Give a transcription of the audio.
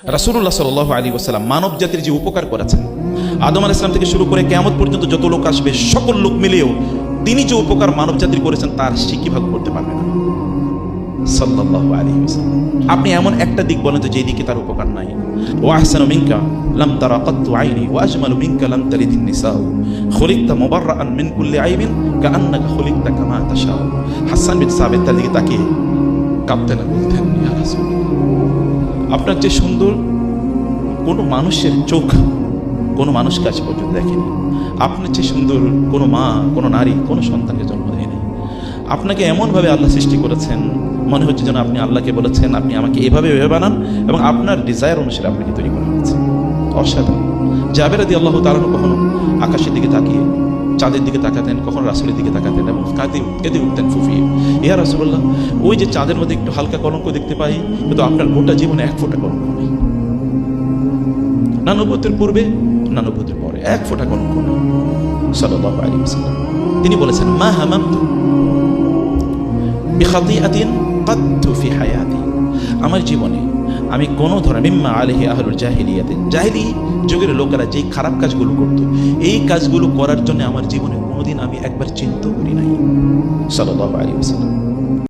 রাসূলুল্লাহ সাল্লাল্লাহু আলাইহি ওয়াসাল্লাম মানব জাতির যে উপকার করেছেন, আদম আলাইহিস সালাম থেকে শুরু করে কিয়ামত পর্যন্ত যত লোক আসবে সকল লোক মিলেও তিনি যে উপকার মানব জাতির করেছেন তার সিকি ভাগ করতে পারবে না সাল্লাল্লাহু আলাইহি ওয়াসাল্লাম। আপনি এমন একটা দিক বলেন তো যে দিকে তার উপকার নাই। ওয়া আহসানু মিনকা লাম তারা কাত্তু আইনি ওয়া আজমালু মিনকা লাম তালিদিন নিসাউ খুলিকতা মুবাররাআন মিন কুল্লি আইবিন কাআন্নাকা খুলিকতা কামা তাশাউ। হাসান বিন সাবিত তার দিকে তাকিয়ে কাঁদতেন, বলতেন, ইয়া রাসূলুল্লাহ, আপনার যে সুন্দর কোনো মানুষের চোখ কোনো মানুষ কাজ পর্যন্ত দেখেনি, আপনার চেয়ে সুন্দর কোনো মা কোনো নারী কোনো সন্তানকে জন্ম দেয়নি। আপনাকে এমনভাবে আল্লাহ সৃষ্টি করেছেন, মনে হচ্ছে যেন আপনি আল্লাহকে বলেছেন আপনি আমাকে এভাবে বানান এবং আপনার ডিজায়ার অনুসারে আপনাকে তৈরি করা হয়েছে। অসাধারণ। জাবের রাদিয়াল্লাহু তাআলা কখনো আকাশের দিকে তাকিয়ে চাঁদের দিকে তাকাতেন, কখনো রাসূলের দিকে তাকাতেন এবং কেঁদে উঠতেন ফুফিয়ে, ইয়া রাসূলুল্লাহ, ওই যে চাঁদের মধ্যে একটু হালকা কলঙ্ক দেখতে পাই, কিন্তু আপনার গোটা জীবনে এক ফোঁটা কলঙ্ক নেই। না নবুয়তের পূর্বে না নবুয়তের পরে এক ফোঁটা কলঙ্ক নেই সাল্লাল্লাহু আলাইহি ওয়াসাল্লাম। তিনি বলেছেন, মা হামামতু বিখাতিআতিন কাত্তু ফি হায়াতি, আমার জীবনে আমি কোনো ধরনের মিম্মা আলাইহি আহলুল জাহিলিয়াত, জাহিলি যুগের লোকেরা যেই খারাপ কাজগুলো করতো এই কাজগুলো করার জন্য আমার জীবনে কোনোদিন আমি একবার চিন্তা করি নাই সাল্লাল্লাহু আলাইহি ওয়াসাল্লাম।